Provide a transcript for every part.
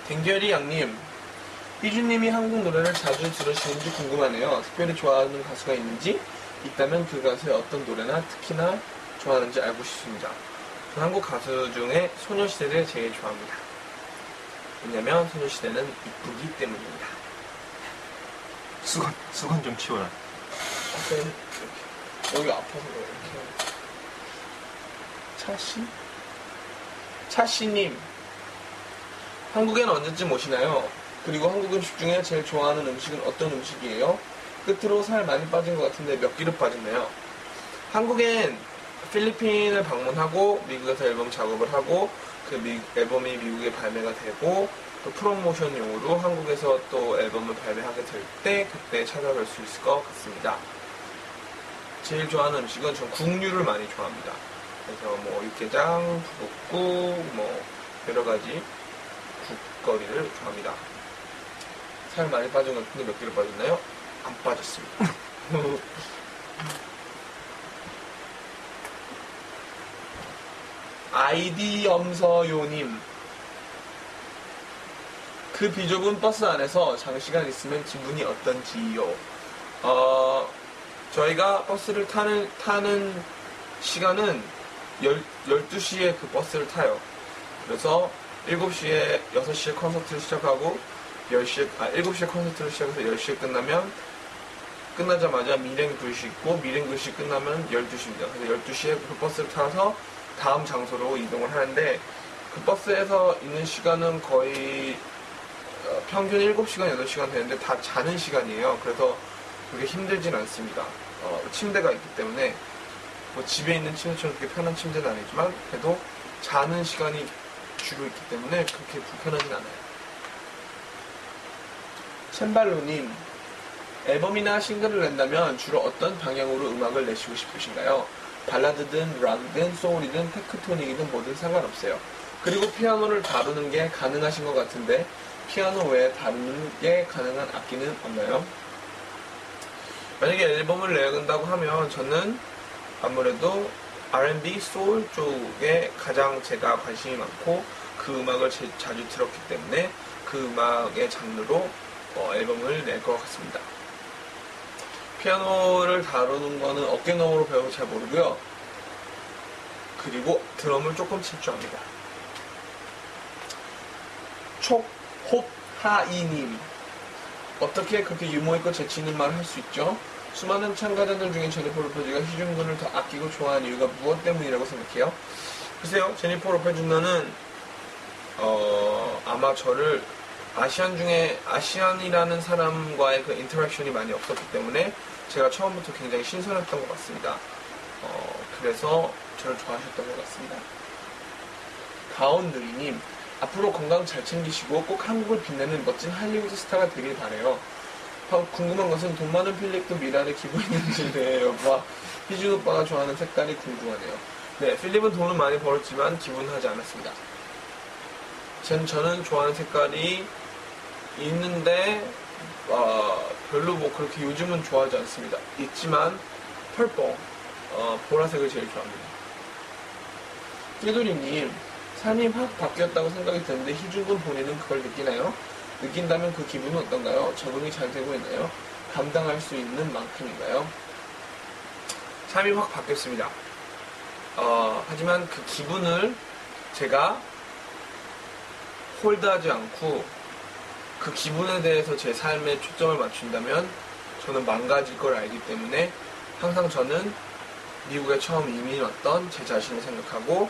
댕결이 양님, 희주님이 한국 노래를 자주 들으시는지 궁금하네요. 특별히 좋아하는 가수가 있는지, 있다면 그 가수의 어떤 노래나 특히나 좋아하는지 알고 싶습니다. 저 한국 가수 중에 소녀시대를 제일 좋아합니다. 왜냐면 소녀시대는 이쁘기 때문입니다. 수건 좀 치워라. 여기 아파서 그래, 이렇게. 차씨님, 한국에는 언제쯤 오시나요? 그리고 한국 음식 중에 제일 좋아하는 음식은 어떤 음식이에요? 끝으로 살 많이 빠진 것 같은데 몇 kg 빠졌나요? 한국엔 필리핀을 방문하고 미국에서 앨범 작업을 하고 그 앨범이 미국에 발매가 되고 또 프로모션용으로 한국에서 또 앨범을 발매하게 될 때 그때 찾아뵐 수 있을 것 같습니다. 제일 좋아하는 음식은 전 국류를 많이 좋아합니다. 그래서 뭐 육개장, 북엇국, 뭐 여러 가지 국거리를 좋아합니다. 살 많이 빠진 것 같은데 몇 kg 빠졌나요? 안 빠졌습니다. 아이디 염서요님, 그 비좁은 버스 안에서 장시간 있으면 기분이 어떤지요? 저희가 버스를 타는 시간은 12시에 그 버스를 타요. 그래서 7시에, 6시에 콘서트를 시작하고 7시에 콘서트를 시작해서 10시에 끝나자마자 밀행불시 있고 밀행불시 끝나면 12시입니다. 그래서 12시에 그 버스를 타서 다음 장소로 이동을 하는데 그 버스에서 있는 시간은 거의 평균 7시간, 8시간 되는데 다 자는 시간이에요. 그래서 그렇게 힘들진 않습니다. 침대가 있기 때문에 뭐 집에 있는 침대처럼 그렇게 편한 침대는 아니지만 그래도 자는 시간이 주로 있기 때문에 그렇게 불편하진 않아요. 챈발로님, 앨범이나 싱글을 낸다면 주로 어떤 방향으로 음악을 내시고 싶으신가요? 발라드든 락이든 소울이든 테크토닉이든 뭐든 상관없어요. 그리고 피아노를 다루는 게 가능하신 것 같은데 피아노 외에 다루는 게 가능한 악기는 없나요? 만약에 앨범을 내는다고 하면 저는 아무래도 R&B, 소울 쪽에 가장 제가 관심이 많고 그 음악을 자주 들었기 때문에 그 음악의 장르로 앨범을 낼 것 같습니다. 피아노를 다루는 거는 어깨너머로 배우고 잘 모르고요. 그리고 드럼을 조금 칠 줄 압니다. 촉홉하이님, 어떻게 그렇게 유머있고 재치있는 말을 할 수 있죠? 수많은 참가자들 중에 제니퍼 로페즈가 희준군을 더 아끼고 좋아하는 이유가 무엇 때문이라고 생각해요? 글쎄요, 제니퍼 로페즈 누나는 아마 저를 아시안이라는 사람과의 그 인터랙션이 많이 없었기 때문에 제가 처음부터 굉장히 신선했던 것 같습니다. 그래서 저를 좋아하셨던 것 같습니다. 가온느리님, 앞으로 건강 잘 챙기시고 꼭 한국을 빛내는 멋진 할리우드 스타가 되길 바래요. 궁금한 것은 돈 많은 필립도 미라를 기부 있는지인데 여보와 희준 오빠가 좋아하는 색깔이 궁금하네요. 네, 필립은 돈을 많이 벌었지만 기부는 하지 않았습니다. 저는 좋아하는 색깔이 있는데 별로 뭐 그렇게 요즘은 좋아하지 않습니다. 있지만 펄뽕, 보라색을 제일 좋아합니다. 끼돌이님, 삶이 확 바뀌었다고 생각이 드는데 희준군 본인은 그걸 느끼나요? 느낀다면 그 기분은 어떤가요? 적응이 잘 되고 있나요? 감당할 수 있는 만큼인가요? 삶이 확 바뀌었습니다. 하지만 그 기분을 제가 홀드하지 않고 그 기분에 대해서 제 삶에 초점을 맞춘다면 저는 망가질 걸 알기 때문에 항상 저는 미국에 처음 이민 왔던 제 자신을 생각하고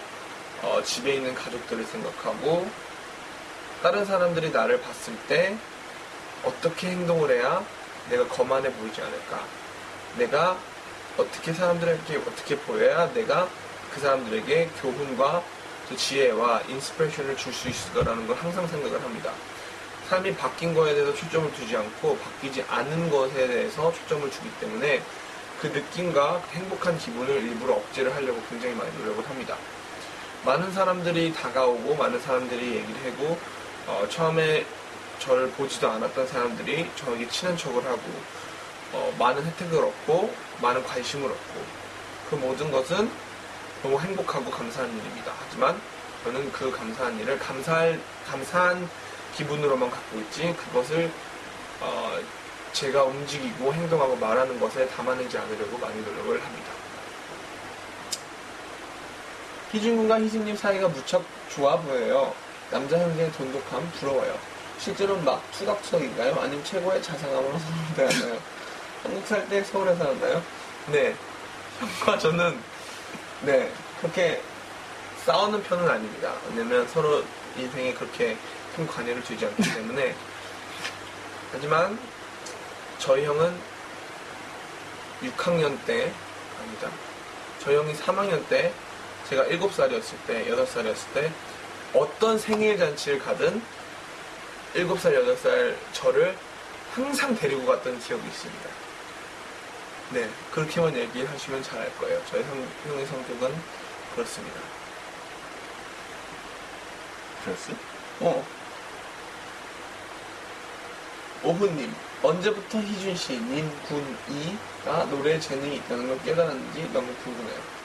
집에 있는 가족들을 생각하고 다른 사람들이 나를 봤을 때 어떻게 행동을 해야 내가 거만해 보이지 않을까, 내가 어떻게 사람들에게 어떻게 보여야 내가 그 사람들에게 교훈과 지혜와 인스피레이션을 줄 수 있을까라는 걸 항상 생각을 합니다. 삶이 바뀐 거에 대해서 초점을 두지 않고 바뀌지 않은 것에 대해서 초점을 주기 때문에 그 느낌과 행복한 기분을 일부러 억제를 하려고 굉장히 많이 노력을 합니다. 많은 사람들이 다가오고 많은 사람들이 얘기를 하고 처음에 저를 보지도 않았던 사람들이 저에게 친한 척을 하고 많은 혜택을 얻고 많은 관심을 얻고 그 모든 것은 너무 행복하고 감사한 일입니다. 하지만 저는 그 감사한 일을 감사한 기분으로만 갖고 있지 그것을 제가 움직이고 행동하고 말하는 것에 담아내지 않으려고 많이 노력을 합니다. 희준군과 희진님 사이가 무척 좋아 보여요. 남자 형제의 돈독함 부러워요. 실제로 막 투닥투닥인가요? 아니면 최고의 자상함으로 서로 대하나요? 한국 살 때 서울에 살았나요? 네, 형과 저는 네 그렇게 싸우는 편은 아닙니다. 왜냐면 서로 인생에 그렇게 큰 관여를 두지 않기 때문에. 하지만 저희 형은 6학년 때 아니다. 저희 형이 3학년 때 제가 7살이었을 때 8살이었을 때 어떤 생일 잔치를 가든 7살 8살 저를 항상 데리고 갔던 기억이 있습니다. 네, 그렇게만 얘기하시면 잘 알 거예요. 저희 형의 성격은 그렇습니다. 그랬어? 오훈님, 언제부터 희준씨, 님, 군, 이가 노래에 재능이 있다는 걸 깨달았는지 너무 궁금해요.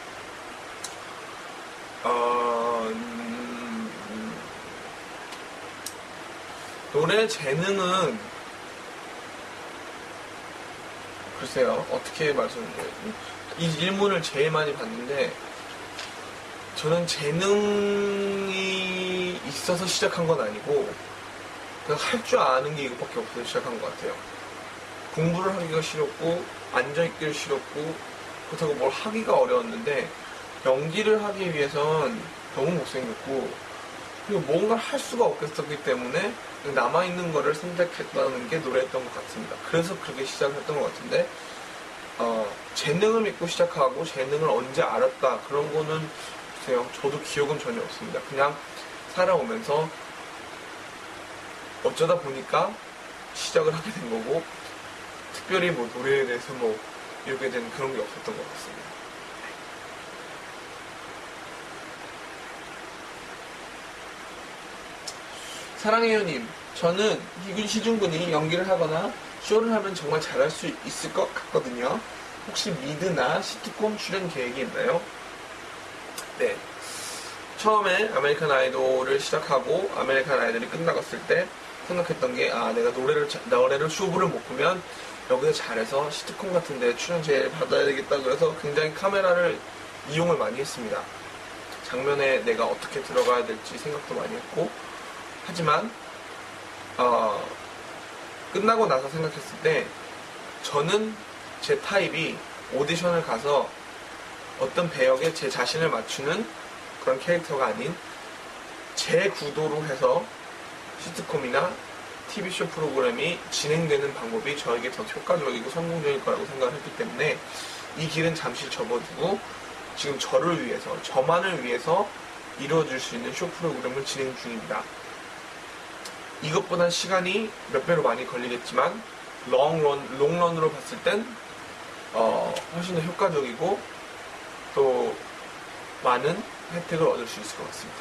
노래 재능은 글쎄요, 어떻게 말씀드려요? 이 질문을 제일 많이 받는데 저는 재능이 있어서 시작한 건 아니고 그냥 할 줄 아는 게 이것밖에 없어서 시작한 것 같아요. 공부를 하기가 싫었고 앉아있기를 싫었고 그렇다고 뭘 하기가 어려웠는데 연기를 하기 위해선 너무 못생겼고 그리고 뭔가를 할 수가 없겠었기 때문에 남아있는 거를 선택했다는 게 노래였던 것 같습니다. 그래서 그렇게 시작했던 것 같은데 재능을 믿고 시작하고 재능을 언제 알았다 그런 거는 글쎄요, 저도 기억은 전혀 없습니다. 그냥 살아오면서 어쩌다 보니까 시작을 하게 된 거고 특별히 뭐 노래에 대해서 뭐 이렇게 된 그런 게 없었던 것 같습니다. 사랑해요님, 저는 희준군이 연기를 하거나 쇼를 하면 정말 잘할 수 있을 것 같거든요. 혹시 미드나 시트콤 출연 계획이 있나요? 네. 처음에 아메리칸 아이돌을 시작하고 아메리칸 아이돌이 끝나갔을 때 생각했던 게 내가 노래를 쇼부를 못 보면 여기서 잘해서 시트콤 같은 데 출연제 받아야 되겠다 그래서 굉장히 카메라를 이용을 많이 했습니다. 장면에 내가 어떻게 들어가야 될지 생각도 많이 했고 하지만 끝나고 나서 생각했을 때 저는 제 타입이 오디션을 가서 어떤 배역에 제 자신을 맞추는 그런 캐릭터가 아닌 제 구도로 해서 시트콤이나 TV쇼 프로그램이 진행되는 방법이 저에게 더 효과적이고 성공적일 거라고 생각을 했기 때문에 이 길은 잠시 접어두고 지금 저를 위해서, 저만을 위해서 이루어질 수 있는 쇼 프로그램을 진행 중입니다. 이것보단 시간이 몇 배로 많이 걸리겠지만 롱런으로 봤을 땐 훨씬 더 효과적이고 또 많은 혜택을 얻을 수 있을 것 같습니다.